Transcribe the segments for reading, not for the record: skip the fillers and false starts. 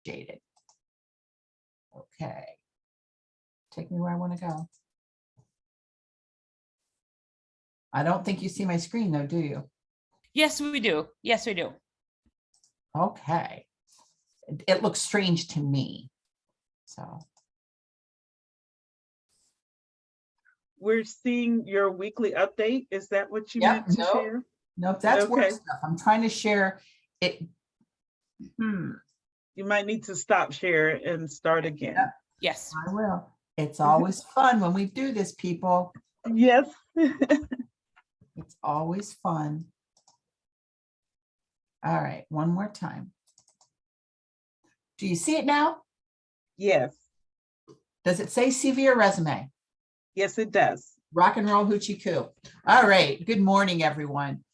appreciated. Okay. Take me where I want to go. I don't think you see my screen though, do you? Yes, we do. Yes, we do. Okay. It looks strange to me. So. We're seeing your weekly update. Is that what you meant to share? Nope, that's Okay. work stuff. I'm trying to share it. You might need to stop share and start again. Yep. Yes. I will. It's always fun when we do this, people. Yes. It's always fun. All right, one more time. Do you see it now? Yes. Does it say CV or resume? Yes, it does. Rock and roll hoochie coo. All right, good morning, everyone.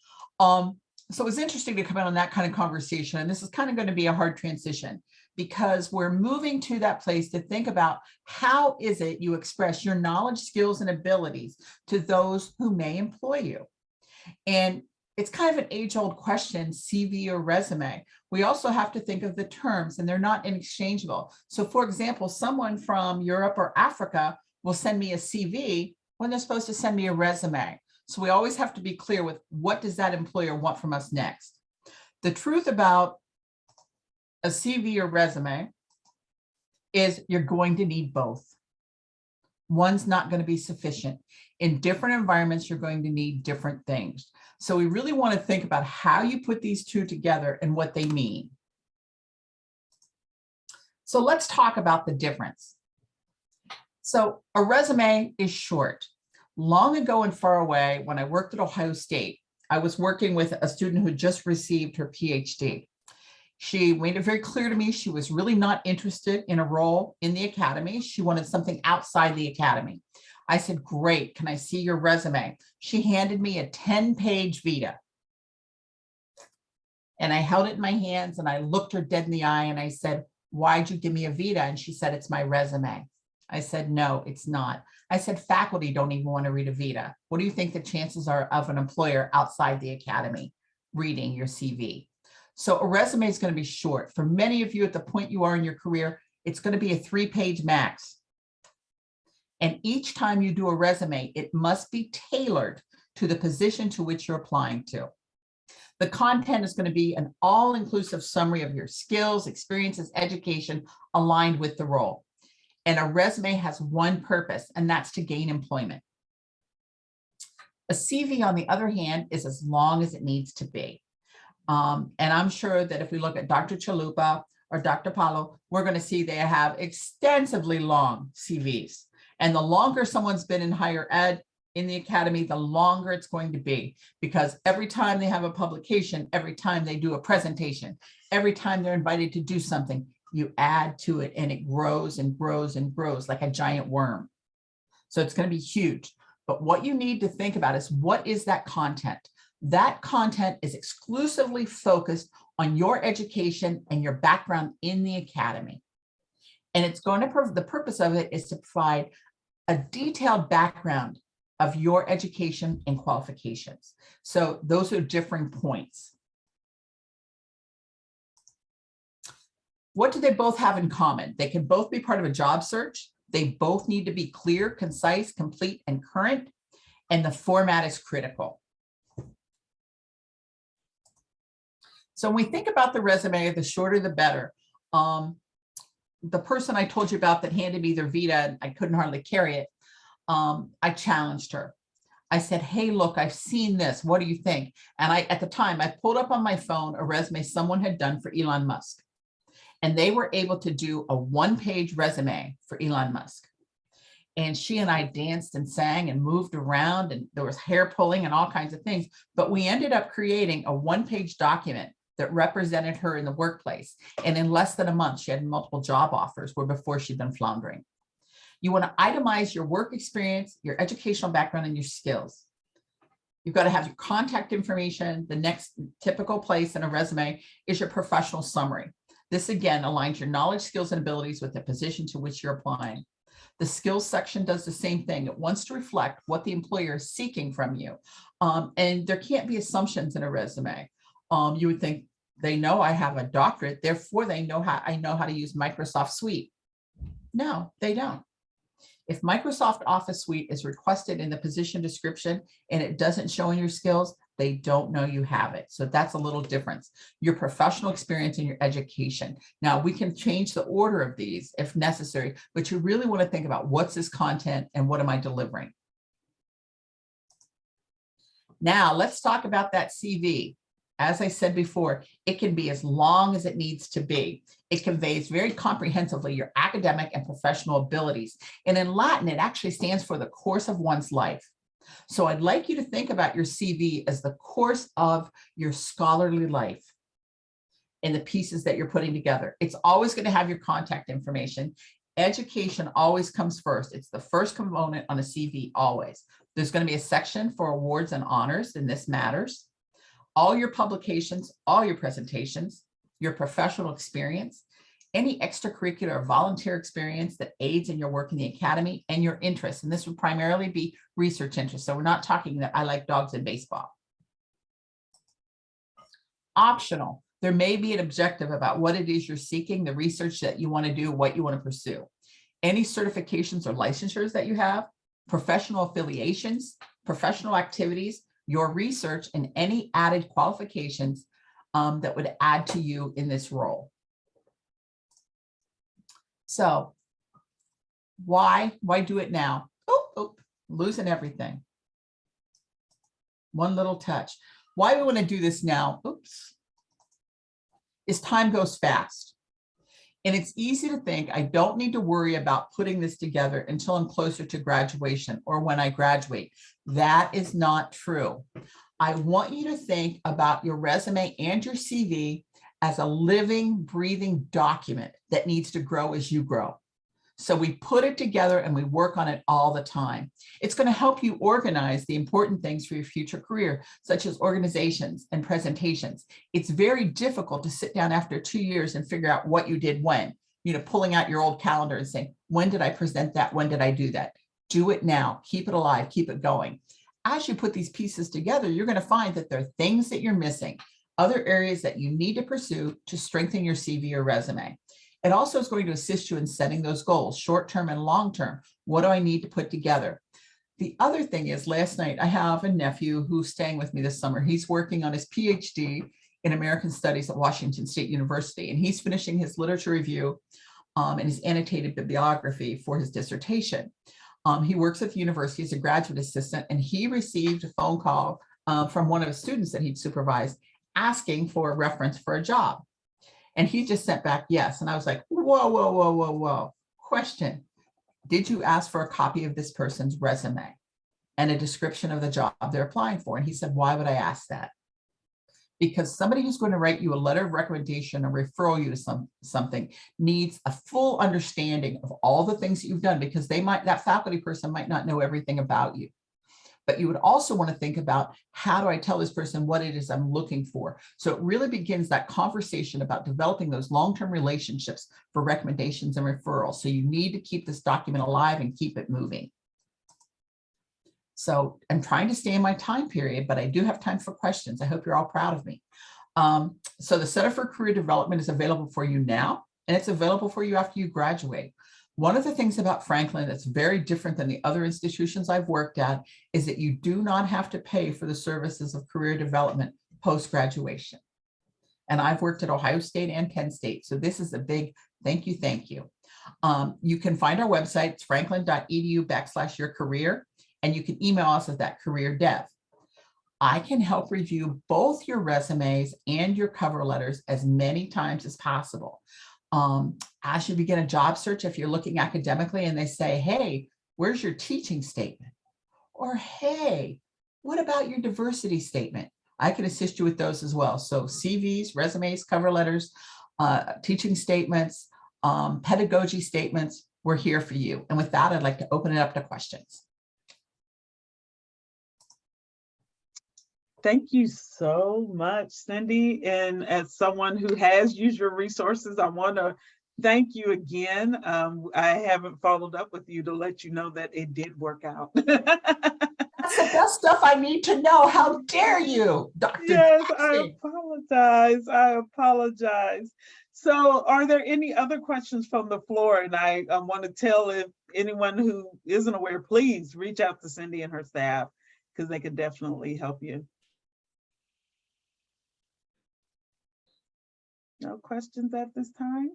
So it was interesting to come in on that kind of conversation, and this is kind of going to be a hard transition because we're moving to that place to think about how is it you express your knowledge, skills, and abilities to those who may employ you. And it's kind of an age-old question, CV or resume. We also have to think of the terms, and they're not interchangeable. So for example, someone from Europe or Africa will send me a CV when they're supposed to send me a resume. So we always have to be clear with what does that employer want from us next. The truth about a CV or resume is you're going to need both. One's not going to be sufficient. In different environments, you're going to need different things. So we really want to think about how you put these two together and what they mean. So let's talk about the difference. So a resume is short. Long ago and far away, when I worked at Ohio State, I was working with a student who just received her PhD. She made it very clear to me she was really not interested in a role in the academy. She wanted something outside the academy. I said, great, can I see your resume? She handed me a 10-page vita. And I held it in my hands and I looked her dead in the eye and I said, why'd you give me a vita? And she said, it's my resume. I said, no, it's not. I said, faculty don't even want to read a vita. What do you think the chances are of an employer outside the academy reading your CV? So a resume is going to be short. For many of you at the point you are in your career, it's going to be a 3-page max. And each time you do a resume, it must be tailored to the position to which you're applying to. The content is going to be an all-inclusive summary of your skills, experiences, education aligned with the role. And a resume has one purpose, and that's to gain employment. A CV, on the other hand, is as long as it needs to be. And I'm sure that if we look at Dr. Chalupa or Dr. Paulo, we're going to see they have extensively long CVs. And the longer someone's been in higher ed in the academy, the longer it's going to be, because every time they have a publication, every time they do a presentation, every time they're invited to do something, you add to it and it grows and grows and grows like a giant worm. So it's going to be huge. But what you need to think about is, what is that content? That content is exclusively focused on your education and your background in the academy. And it's going to, the purpose of it is to provide a detailed background of your education and qualifications. So those are differing points. What do they both have in common? They can both be part of a job search. They both need to be clear, concise, complete, and current. And the format is critical. So when we think about the resume, the shorter, the better. The person I told you about that handed me their vita, and I couldn't hardly carry it, I challenged her. I said, hey, look, I've seen this. What do you think? And at the time, I pulled up on my phone a resume someone had done for Elon Musk. And they were able to do a 1-page resume for Elon Musk. And she and I danced and sang and moved around, and there was hair pulling and all kinds of things. But we ended up creating a 1-page document that represented her in the workplace. And in less than a month, she had multiple job offers, where before she'd been floundering. You want to itemize your work experience, your educational background, and your skills. You've got to have your contact information. The next typical place in a resume is your professional summary. This again aligns your knowledge, skills, and abilities with the position to which you're applying. The skills section does the same thing. It wants to reflect what the employer is seeking from you. And there can't be assumptions in a resume. You would think They know I have a doctorate, therefore I know how to use Microsoft Suite. No, they don't. If Microsoft Office Suite is requested in the position description and it doesn't show in your skills, they don't know you have it. So that's a little difference. Your professional experience and your education. Now we can change the order of these if necessary, but you really want to think about what's this content and what am I delivering? Now let's talk about that CV. As I said before, it can be as long as it needs to be. It conveys very comprehensively your academic and professional abilities. And in Latin, it actually stands for the course of one's life. So I'd like you to think about your CV as the course of your scholarly life and the pieces that you're putting together. It's always going to have your contact information. Education always comes first. It's the first component on a CV always. There's going to be a section for awards and honors, and this matters. All your publications, all your presentations, your professional experience, any extracurricular or volunteer experience that aids in your work in the academy, and your interests. And this would primarily be research interests. So we're not talking that I like dogs and baseball. Optional. There may be an objective about what it is you're seeking, the research that you want to do, what you want to pursue. Any certifications or licensures that you have, professional affiliations, professional activities, your research, and any added qualifications that would add to you in this role. So why do it now? Losing everything. One little touch. Why we want to do this now, is time goes fast. And it's easy to think I don't need to worry about putting this together until I'm closer to graduation or when I graduate. That is not true. I want you to think about your resume and your CV as a living, breathing document that needs to grow as you grow. So we put it together and we work on it all the time. It's going to help you organize the important things for your future career, such as organizations and presentations. It's very difficult to sit down after 2 years and figure out what you did when, pulling out your old calendar and saying, when did I present that? When did I do that? Do it now. Keep it alive. Keep it going. As you put these pieces together, you're going to find that there are things that you're missing, other areas that you need to pursue to strengthen your CV or resume. It also is going to assist you in setting those goals, short-term and long-term. What do I need to put together? The other thing is, last night, I have a nephew who's staying with me this summer. He's working on his PhD in American Studies at Washington State University, and he's finishing his literature review and his annotated bibliography for his dissertation. He works at the university as a graduate assistant, and he received a phone call from one of his students that he'd supervised asking for a reference for a job. And he just sent back yes. And I was like, whoa. Question, did you ask for a copy of this person's resume and a description of the job they're applying for? And he said, why would I ask that? Because somebody who's going to write you a letter of recommendation or referral you to something needs a full understanding of all the things that you've done, because that faculty person might not know everything about you. But you would also want to think about, how do I tell this person what it is I'm looking for? So it really begins that conversation about developing those long-term relationships for recommendations and referrals. So you need to keep this document alive and keep it moving. So I'm trying to stay in my time period, but I do have time for questions. I hope you're all proud of me. So the Center for Career Development is available for you now, and it's available for you after you graduate. One of the things about Franklin that's very different than the other institutions I've worked at is that you do not have to pay for the services of career development post-graduation. And I've worked at Ohio State and Penn State. So this is a big thank you, thank you. You can find our website, it's franklin.edu/your-career, and you can email us at that career dev. I can help review both your resumes and your cover letters as many times as possible. As you begin a job search, if you're looking academically and they say, hey, where's your teaching statement? Or, hey, what about your diversity statement? I can assist you with those as well. So CVs, resumes, cover letters, teaching statements, pedagogy statements, we're here for you. And with that, I'd like to open it up to questions. Thank you so much, Cyndi. And as someone who has used your resources, I want to thank you again. I haven't followed up with you to let you know that it did work out. That's the best stuff I need to know. How dare you, Dr. Yes, I Jackson? apologize. I apologize. So are there any other questions from the floor? And I want to tell if anyone who isn't aware, please reach out to Cyndi and her staff because they could definitely help you. No questions at this time?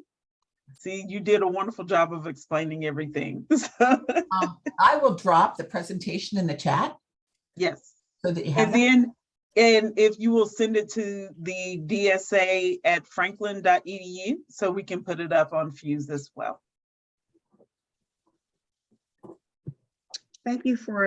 See, you did a wonderful job of explaining everything. I will drop the presentation in the chat Yes. so that you have And that. then, and if you will send it to the dsa@franklin.edu so we can put it up on Fuse as well. Thank you for